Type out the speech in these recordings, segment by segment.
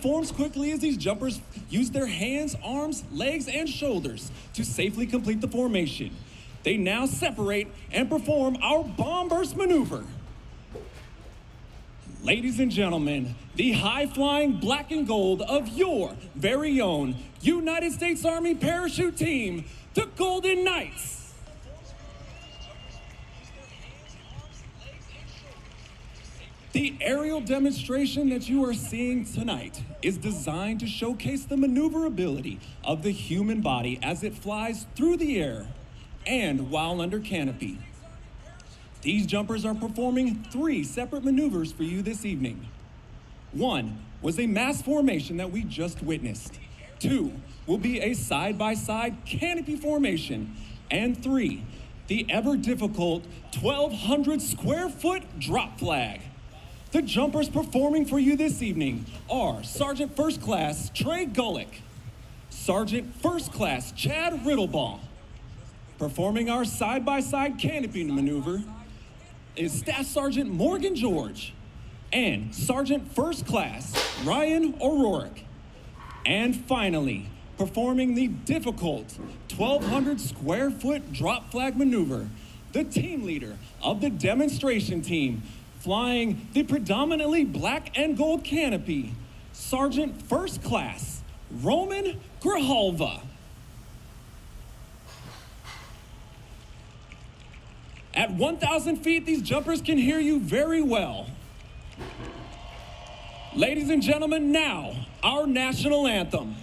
forms quickly as these jumpers use their hands, arms, legs, and shoulders to safely complete the formation. They now separate and perform our bomb burst maneuver. Ladies and gentlemen, the high-flying black and gold of your very own United States Army parachute team, the Golden Knights. The aerial demonstration that you are seeing tonight is designed to showcase the maneuverability of the human body as it flies through the air and while under canopy. These jumpers are performing 3 separate maneuvers for you this evening. 1 was a mass formation that we just witnessed. 2 will be a side-by-side canopy formation. And 3, the ever-difficult 1,200 square foot drop flag. The jumpers performing for you this evening are Sergeant First Class Trey Gullick, Sergeant First Class Chad Riddlebaugh. Performing our side-by-side canopy maneuver is Staff Sergeant Morgan George and Sergeant First Class Ryan O'Rourke. And finally, performing the difficult 1,200 square foot drop flag maneuver, the team leader of the demonstration team, flying the predominantly black and gold canopy, Sergeant First Class Roman Grijalva. At 1,000 feet, these jumpers can hear you very well. Ladies and gentlemen, now, our national anthem.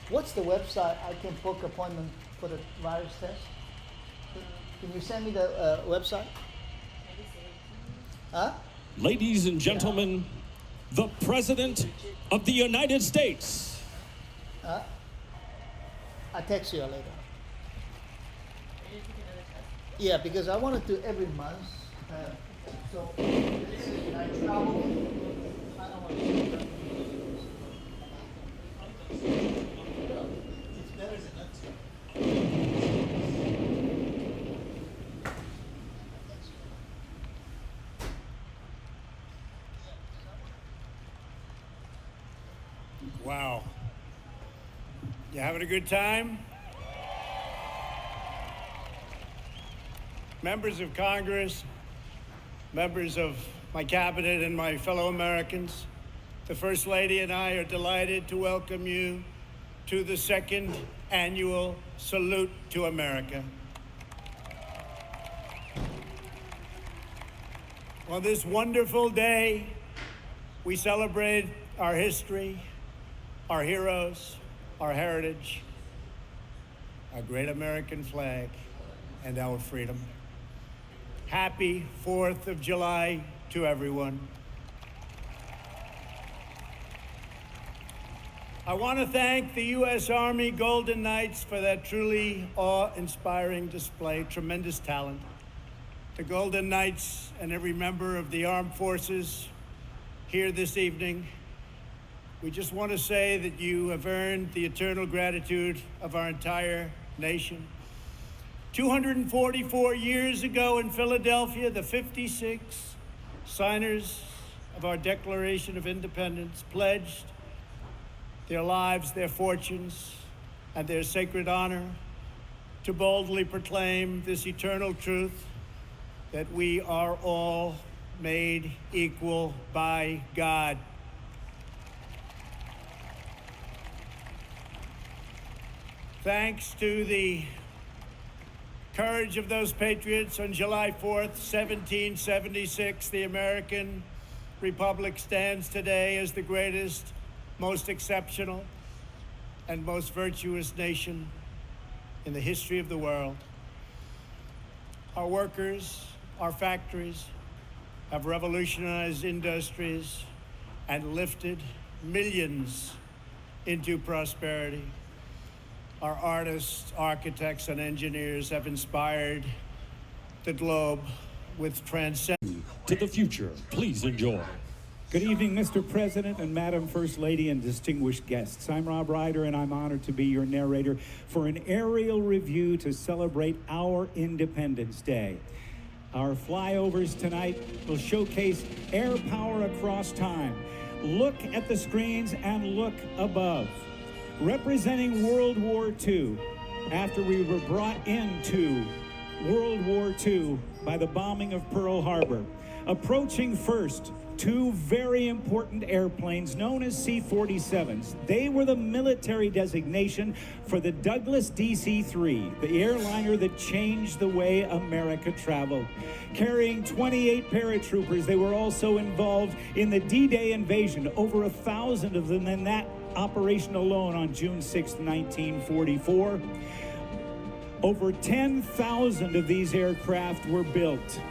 What's the website I can book appointment for the virus test? Can you send me the website? Huh? Ladies and gentlemen, the President of the United States. I'll text you later. Yeah, because I want to do every month. So when I travel, I don't want to. It's better than nothing. Wow. You having a good time? Members of Congress, members of my cabinet, and my fellow Americans, the First Lady and I are delighted to welcome you to the second annual Salute to America. On this wonderful day, we celebrate our history, our heroes, our heritage, our great American flag, and our freedom. Happy 4th of July to everyone. I want to thank the U.S. Army Golden Knights for that truly awe-inspiring display, tremendous talent. The Golden Knights and every member of the armed forces here this evening We just want to say that you have earned the eternal gratitude of our entire nation. 244 years ago in Philadelphia, the 56 signers of our Declaration of Independence pledged their lives, their fortunes, and their sacred honor to boldly proclaim this eternal truth that we are all made equal by God. Thanks to the courage of those patriots, on July 4th, 1776, the American Republic stands today as the greatest, most exceptional, and most virtuous nation in the history of the world. Our workers, our factories have revolutionized industries and lifted millions into prosperity. Our artists, architects, and engineers have inspired the globe with transcendence. To the future, please enjoy. Good evening, Mr. President and Madam First Lady and distinguished guests. I'm Rob Ryder, and I'm honored to be your narrator for an aerial review to celebrate our Independence Day. Our flyovers tonight will showcase air power across time. Look at the screens and look above. Representing World War II, after we were brought into World War II by the bombing of Pearl Harbor. Approaching first, two very important airplanes known as C-47s. They were the military designation for the Douglas DC-3, the airliner that changed the way America traveled. Carrying 28 paratroopers, they were also involved in the D-Day invasion, over 1,000 of them in that operation alone on June 6, 1944. Over 10,000 of these aircraft were built.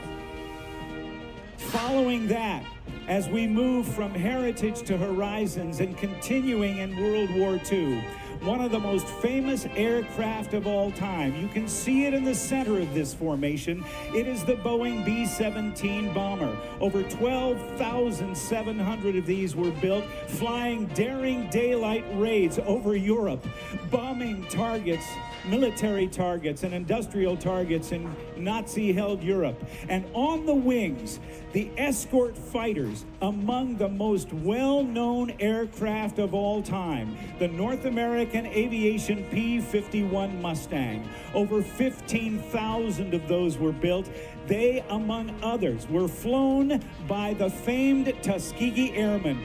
Following that, as we move from heritage to horizons and continuing in World War II, one of the most famous aircraft of all time. You can see it in the center of this formation. It is the Boeing B-17 bomber. Over 12,700 of these were built, flying daring daylight raids over Europe, bombing targets, military targets and industrial targets in Nazi-held Europe. And on the wings, the escort fighters, among the most well-known aircraft of all time, the North American Aviation P-51 Mustang. Over 15,000 of those were built. They, among others, were flown by the famed Tuskegee Airmen.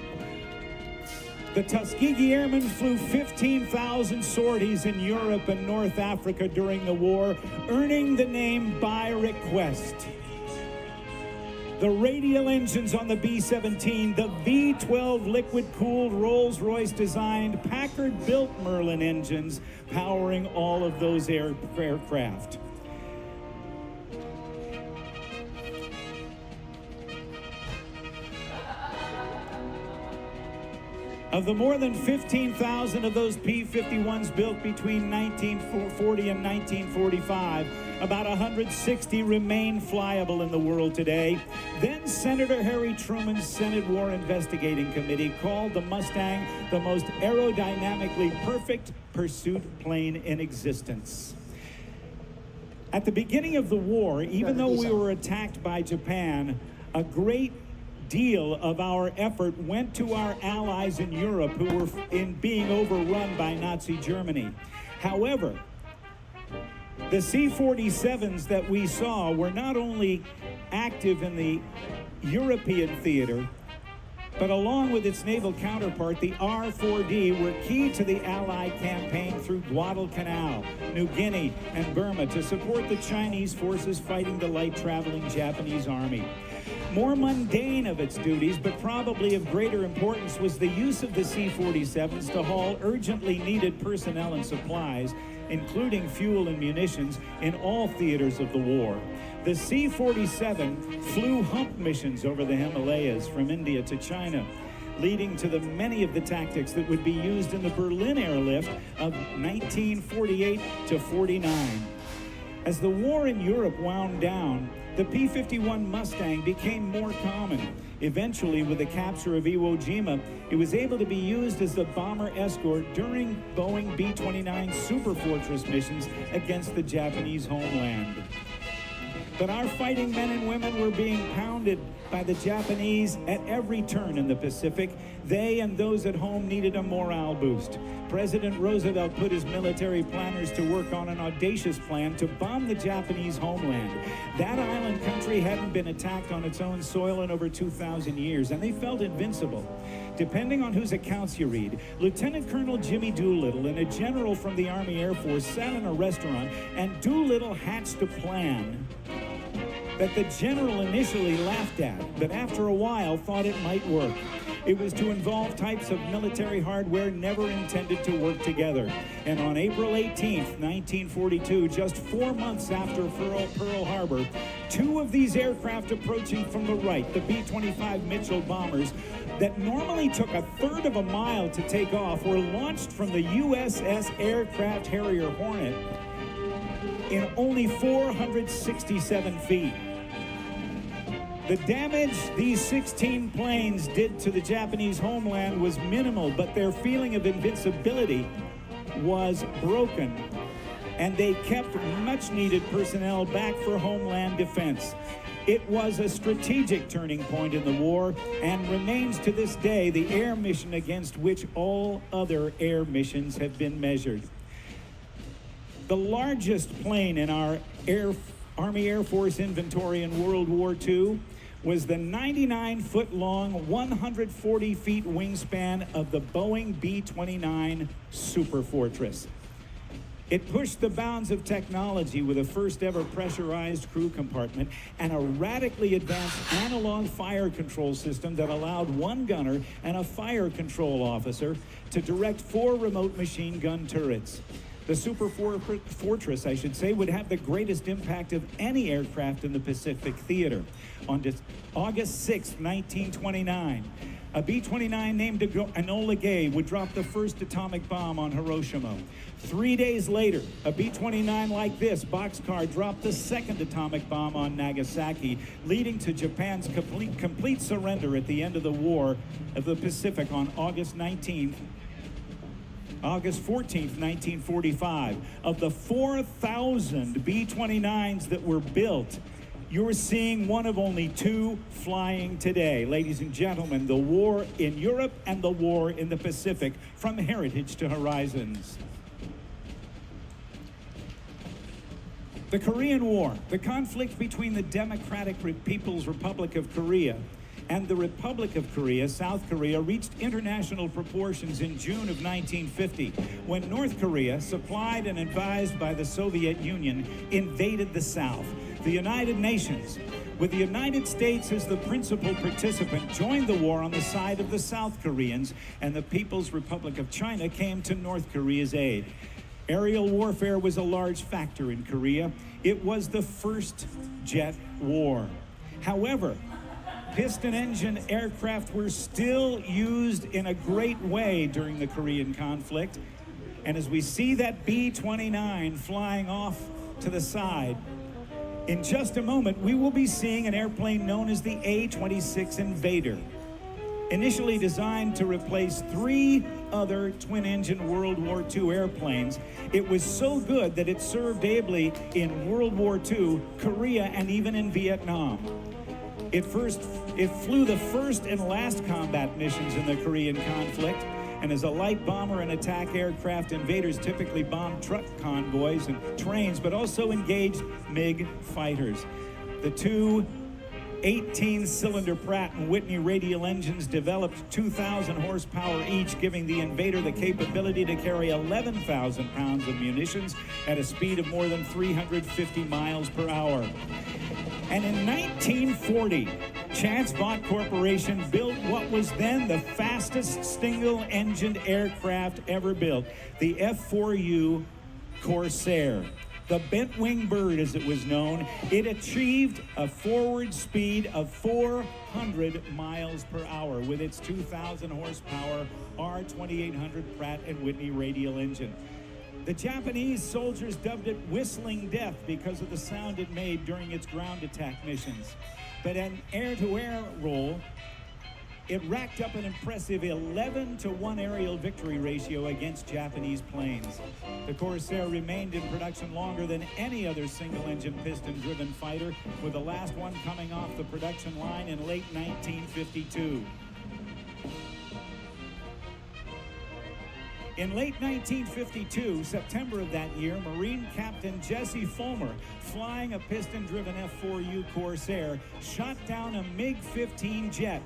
The Tuskegee Airmen flew 15,000 sorties in Europe and North Africa during the war, earning the name by request. The radial engines on the B-17, the V-12 liquid-cooled Rolls-Royce designed Packard-built Merlin engines powering all of those aircraft. Of the more than 15,000 of those P-51s built between 1940 and 1945, about 160 remain flyable in the world today. Then Senator Harry Truman's Senate War Investigating Committee called the Mustang the most aerodynamically perfect pursuit plane in existence. At the beginning of the war, even though we were attacked by Japan, a great deal of our effort went to our allies in Europe who were being overrun by Nazi Germany. However, the C-47s that we saw were not only active in the European theater, but along with its naval counterpart, the R-4D, were key to the Allied campaign through Guadalcanal, New Guinea, and Burma to support the Chinese forces fighting the light-traveling Japanese army. More mundane of its duties, but probably of greater importance, was the use of the C-47s to haul urgently needed personnel and supplies, including fuel and munitions, in all theaters of the war. The C-47 flew hump missions over the Himalayas from India to China, leading to many of the tactics that would be used in the Berlin airlift of 1948 to 49. As the war in Europe wound down, the P-51 Mustang became more common. Eventually, with the capture of Iwo Jima, it was able to be used as the bomber escort during Boeing B-29 Superfortress missions against the Japanese homeland. But our fighting men and women were being pounded by the Japanese at every turn in the Pacific. They and those at home needed a morale boost. President Roosevelt put his military planners to work on an audacious plan to bomb the Japanese homeland. That island country hadn't been attacked on its own soil in over 2,000 years, and they felt invincible. Depending on whose accounts you read, Lieutenant Colonel Jimmy Doolittle and a general from the Army Air Force sat in a restaurant, and Doolittle hatched a plan that the general initially laughed at, but after a while thought it might work. It was to involve types of military hardware never intended to work together. And on April 18th, 1942, just 4 months after Pearl Harbor, two of these aircraft approaching from the right, the B-25 Mitchell bombers, that normally took a third of a mile to take off, were launched from the USS Aircraft Harrier Hornet in only 467 feet. The damage these 16 planes did to the Japanese homeland was minimal, but their feeling of invincibility was broken, and they kept much-needed personnel back for homeland defense. It was a strategic turning point in the war and remains to this day the air mission against which all other air missions have been measured. The largest plane in our Army Air Force inventory in World War II was the 99-foot-long, 140-feet wingspan of the Boeing B-29 Superfortress. It pushed the bounds of technology with a first-ever pressurized crew compartment and a radically advanced analog fire control system that allowed one gunner and a fire control officer to direct 4 remote machine gun turrets. The Superfortress, I should say, would have the greatest impact of any aircraft in the Pacific theater. On August 6, 1929, a B-29 named Enola Gay would drop the first atomic bomb on Hiroshima. 3 days later, a B-29 like this boxcar dropped the second atomic bomb on Nagasaki, leading to Japan's complete surrender at the end of the War of the Pacific on August 14th, 1945. Of the 4,000 B-29s that were built, you're seeing one of only 2 flying today. Ladies and gentlemen, the war in Europe and the war in the Pacific, from heritage to horizons. The Korean War, the conflict between the Democratic People's Republic of Korea and the Republic of Korea, South Korea, reached international proportions in June of 1950, when North Korea, supplied and advised by the Soviet Union, invaded the South. The United Nations, with the United States as the principal participant, joined the war on the side of the South Koreans, and the People's Republic of China came to North Korea's aid. Aerial warfare was a large factor in Korea. It was the first jet war. However, piston engine aircraft were still used in a great way during the Korean conflict. And as we see that B-29 flying off to the side, in just a moment, we will be seeing an airplane known as the A-26 Invader. Initially designed to replace 3 other twin-engine World War II airplanes, it was so good that it served ably in World War II, Korea, and even in Vietnam. It flew the first and last combat missions in the Korean conflict, and as a light bomber and attack aircraft, Invaders typically bombed truck convoys and trains, but also engaged MiG fighters. The 2 18-cylinder Pratt & Whitney radial engines developed 2,000 horsepower each, giving the Invader the capability to carry 11,000 pounds of munitions at a speed of more than 350 miles per hour. And in 1940, Chance Vought Corporation built what was then the fastest single-engined aircraft ever built, the F-4U Corsair. The bent-wing bird, as it was known, it achieved a forward speed of 400 miles per hour with its 2,000 horsepower R2800 Pratt & Whitney radial engine. The Japanese soldiers dubbed it Whistling Death because of the sound it made during its ground attack missions. But an air-to-air role, it racked up an impressive 11-to-1 aerial victory ratio against Japanese planes. The Corsair remained in production longer than any other single-engine piston-driven fighter, with the last one coming off the production line in late 1952. In late 1952, September of that year, Marine Captain Jesse Fulmer, flying a piston-driven F-4U Corsair, shot down a MiG-15 jet.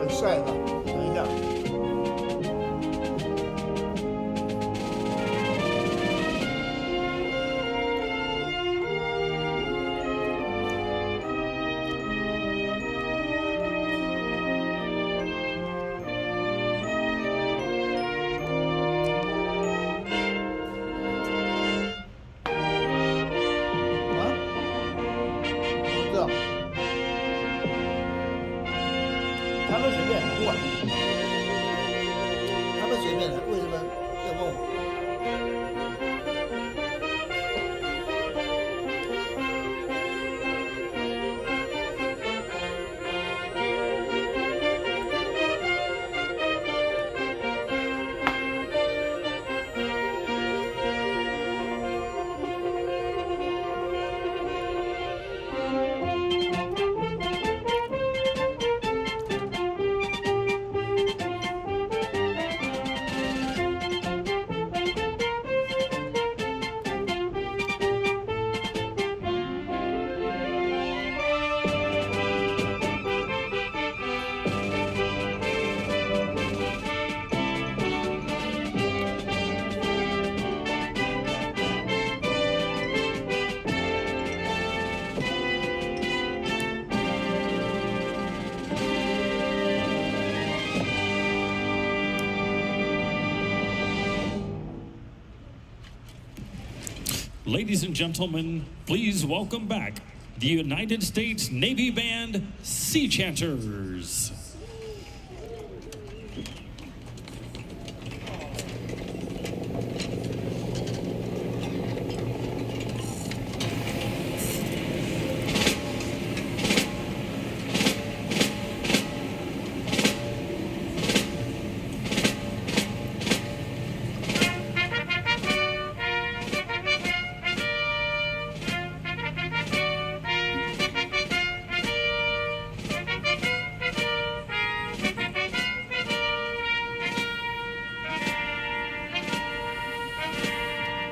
晒的，等一下。啊？不知道。他们随便，不管。他们随便的，为什么要问我？ Ladies and gentlemen, please welcome back the United States Navy Band Sea Chanters.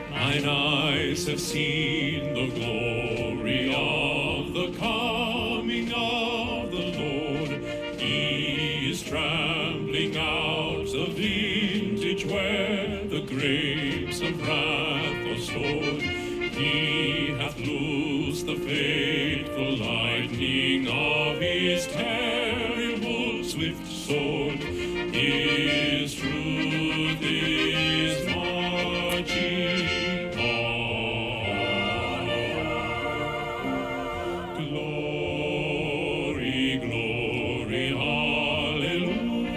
Mine eyes have seen the glory of the coming of the Lord. He is trampling out the vintage where the grapes of wrath are stored. He hath loosed the fateful lightning of his terrible swift sword. His truth is marching. Glory, glory, hallelujah.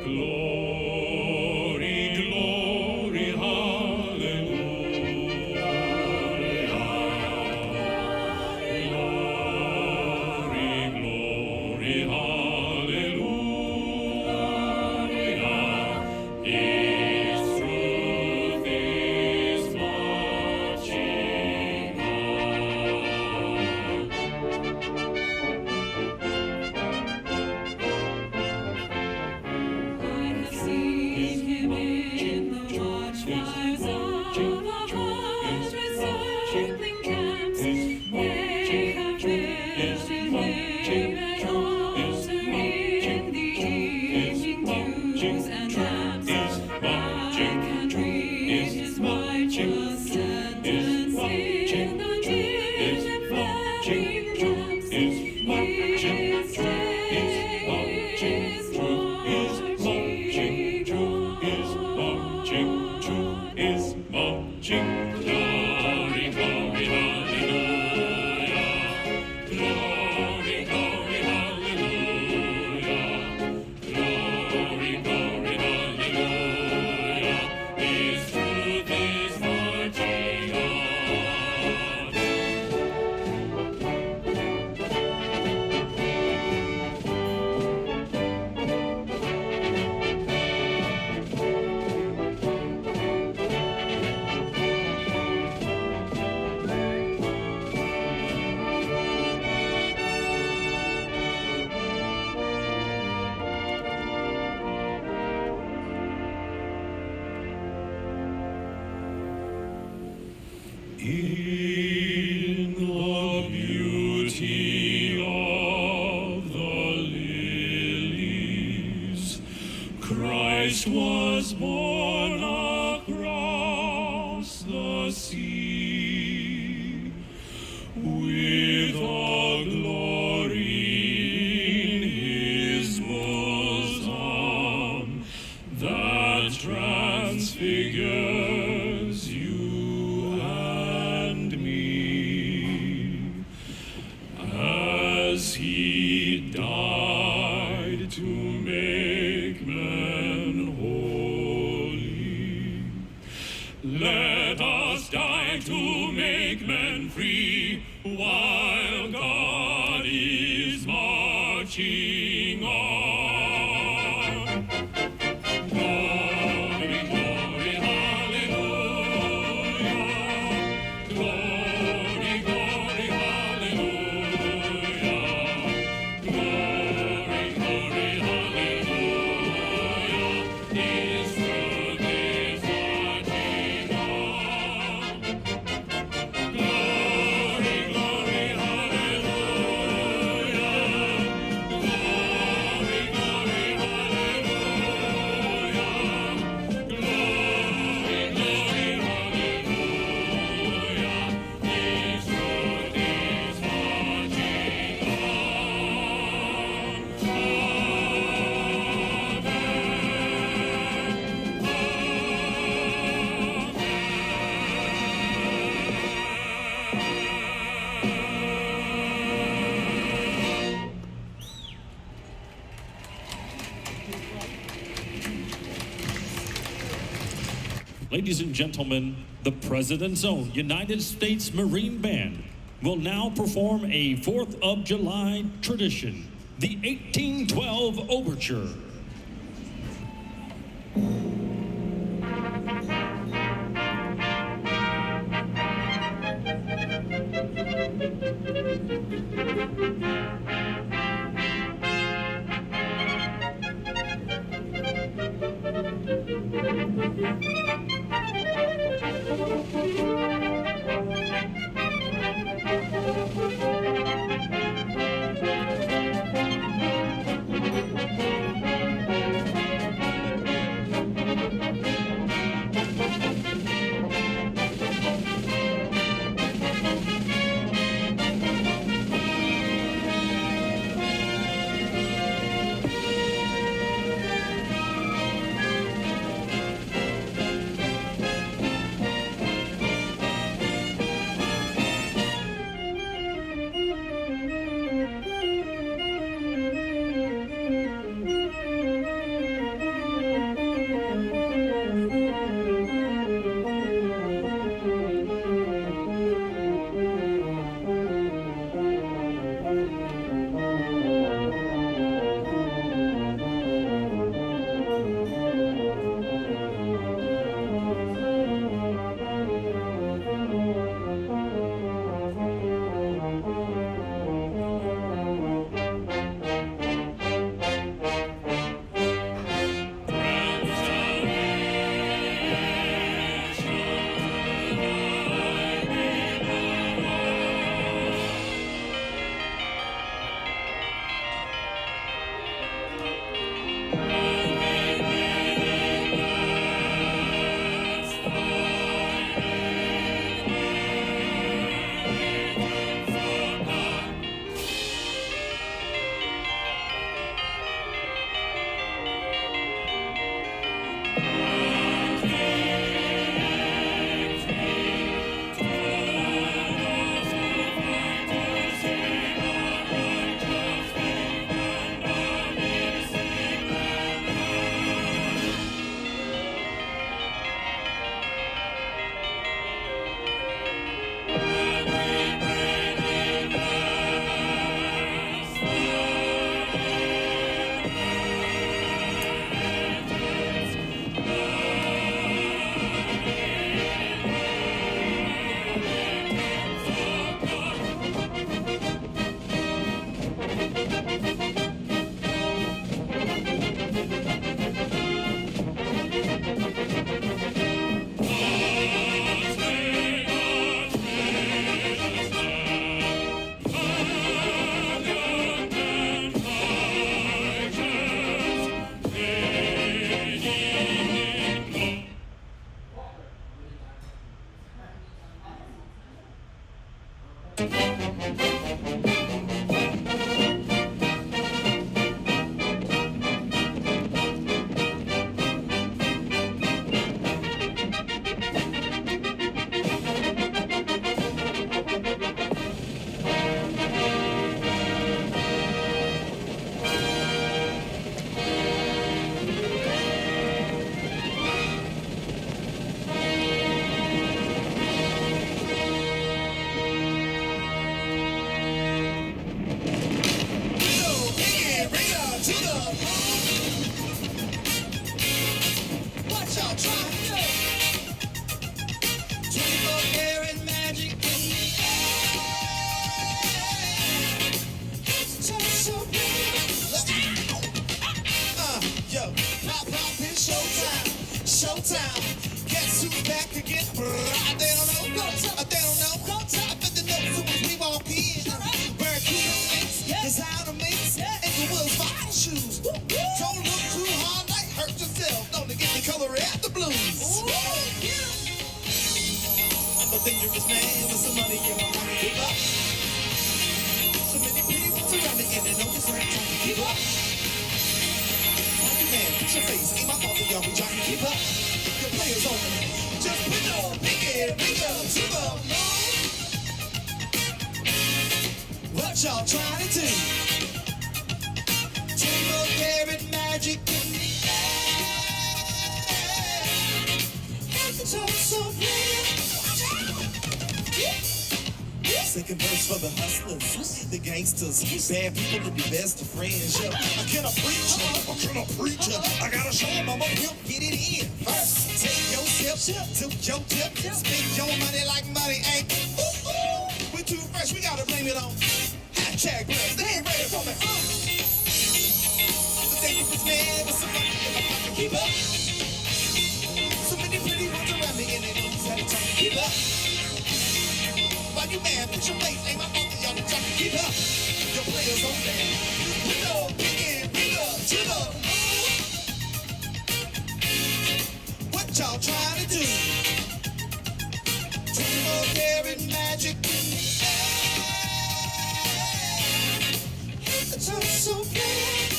Glory, glory, hallelujah. Glory, glory, hallelujah. His truth is marching on. I have seen him in the watchfires of a hundred circling camps. They have built his name an altar in the evening dews and lamps. I can read his righteous sentence in the dim and flaring lamps. His day is Marching, glory, glory, hallelujah. Glory, glory, hallelujah. Glory, glory, hallelujah. His truth is marching on. In the beauty of the lilies, Christ was born across the sea, with all glory in his bosom that transfigures you and me, as he died to make men holy. Let us die to make men free, while God is marching on. Glory, glory, hallelujah. Glory, glory, hallelujah. Glory, glory, hallelujah. His truth is marching on. Glory, glory, hallelujah. Ladies and gentlemen, the President's Own United States Marine Band will now perform a 4th of July tradition, the 1812 Overture. so real. Second verse for the hustlers, the gangsters, bad people to be best of friends. Yeah. Can I preach? Can I preach? I gotta show them I'm a pimp, get it in. First, take your sip, took your tip, spend your money like money ain't. We too fresh, we gotta blame it on. Hashtag blessed, they ain't ready for me. The dangerous man with some money in my pocket, keep up. So many pretty ones around me and they don't have time to keep up. Why you mad? Put your face, ain't my fault that y'all be trying to keep up. Your players on there. We know, bring up to the what y'all trying to do? 24 karat magic in the air. The touch so bad.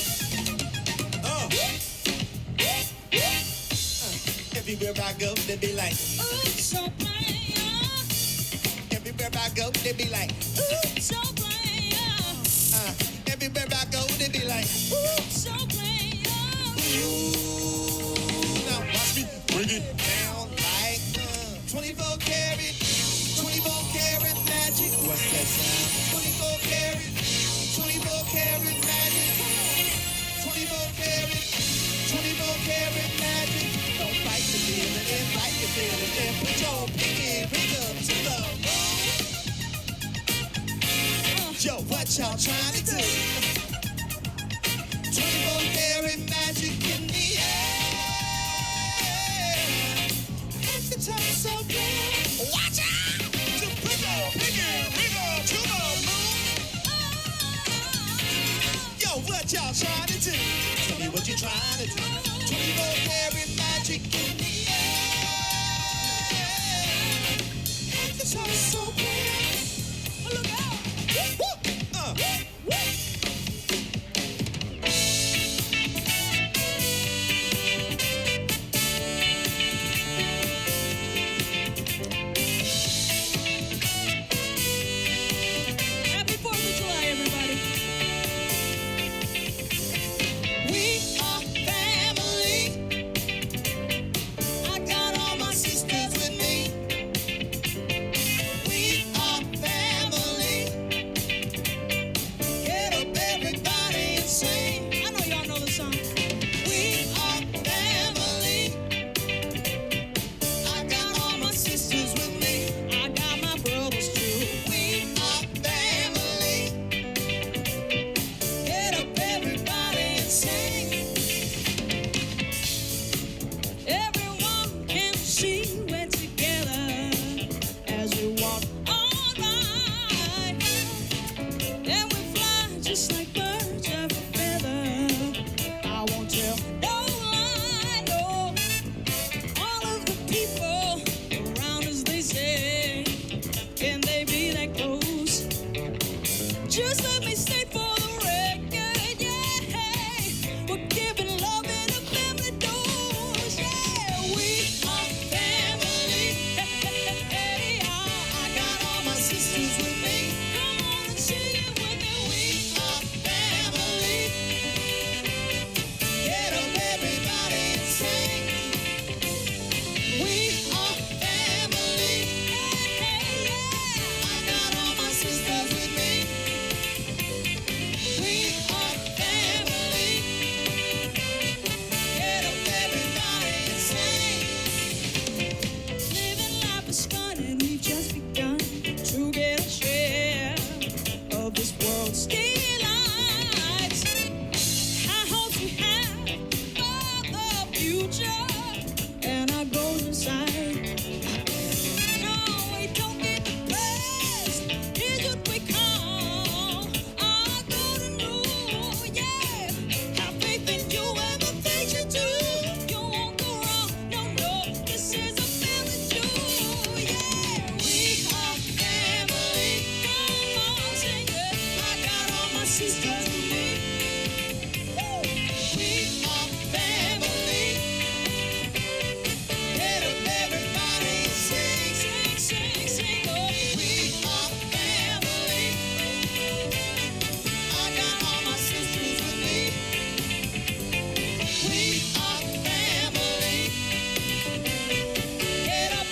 Everywhere I go, they be like, ooh, so plain. Everywhere I go, they be like, ooh, so plain. Everywhere I go, they be like, ooh, so plain. Ooh. Now watch me bring it down like 24 karat, 24 karat magic. What's that sound? 24 karat, 24 karat magic. 24 karat, 24 karat magic. Don't fight the feeling and fight the feeling and put your pinky ring up to the moon. Yo, what y'all trying to do? 24 karat magic in the air. At the top so bad. Watch out! To put your pinky ring up to the moon. Yo, what y'all trying to do? Tell me what you trying to do. 24 karat magic in the air. At the top so bad. Look out! Woo! Happy 4th of July, everybody. We are family. I got all my sisters with me. We are family. Get up, everybody, and sing. I know y'all know the song. We are family. I got all my sisters with me. I got my brothers too. We are family. Get up, everybody, and sing. Everyone can see we're together as we walk on by. And we fly just like birds of a feather. I won't tell no lie, no. All of the people around us, they say, can they be that close? Just let me state for the record, yeah. We're giving love in a family dose, yeah. We are family. Hey, I Got all my sisters with me. come on and sing it with me. We Our family. Get up, everybody, and sing. We are family. I got all my sisters with me. We are family. Get up, everybody, and sing. living life is fun and we've just begun to get a share of this world's delights. High hopes we have for the future and our goals inside. No, we don't get depressed. Here's what we call our golden rule, yeah. Have faith in you and the things you do. You won't go wrong, no, no. This is a family jewel, yeah. We are family. Come on, sing it. I got all my sisters with me. Woo. We are family. Get up, everybody, and sing. Sing, sing, sing, oh. We are family. I got all my sisters with me. We are family. Get up,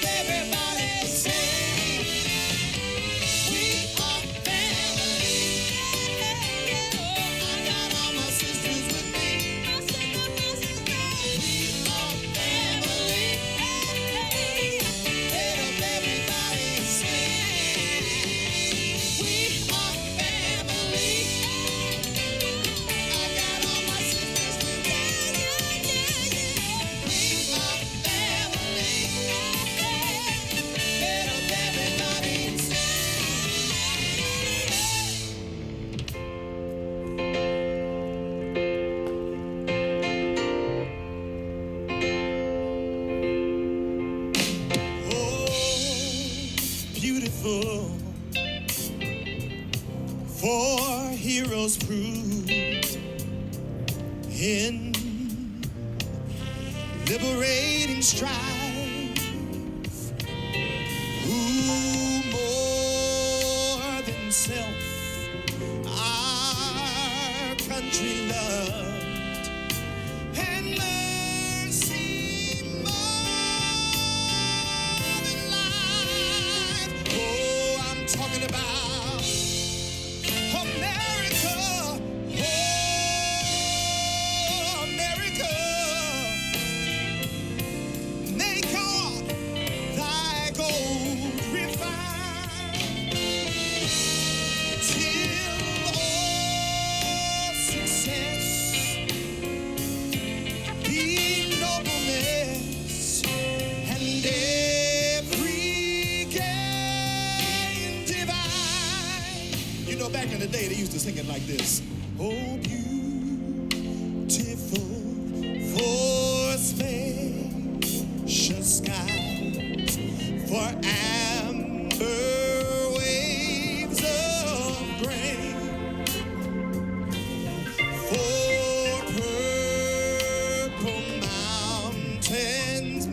heroes proved in liberating strife, who more than self our country loved, and mercy more than life. Oh, I'm talking about America. Oh, America. May God thy gold refine till all success be nobleness and every gain divine. You know, back in the day, they used to sing it like this. Oh, beautiful for spacious skies, for amber waves of grain, for purple mountains,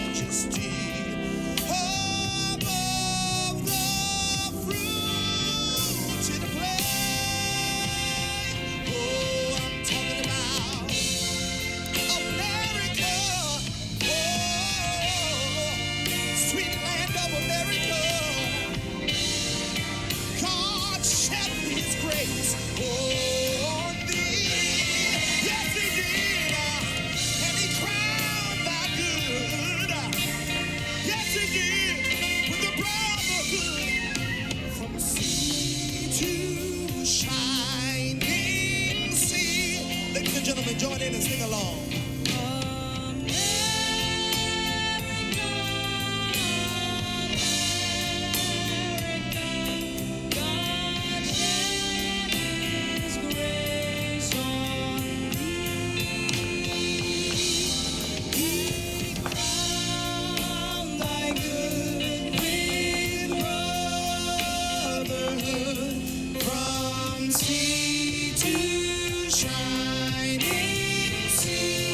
majesty above the fruited plain. Oh, I'm talking about America. Oh, sweet land of America. God shed his grace on thee. Yes, he did. And he crowned thy good. Yes, he did. With the brotherhood from sea to shining sea. Ladies and gentlemen, join in and sing along. From sea to shining sea.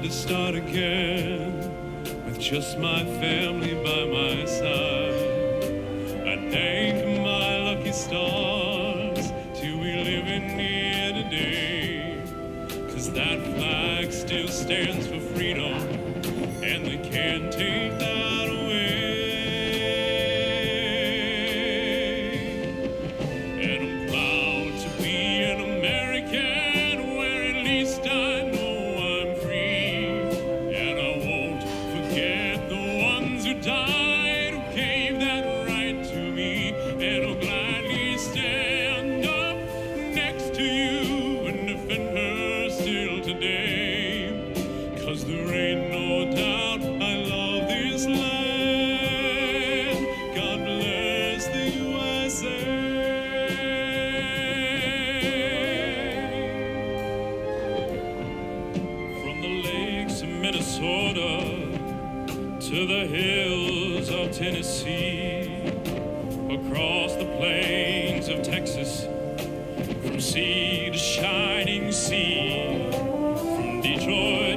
Start again with just my family by my side. I thank my lucky stars to be living here today, 'cause that flag still stands for freedom and they can't take that away. And I'm proud to be an American where at least I know died, who gave that right to me, and I'll gladly stand up next to you and defend her still today, 'cause there ain't no doubt I love this land. God bless the USA. From the lakes of Minnesota to the hills of Tennessee, across the plains of Texas, from sea to shining sea, from Detroit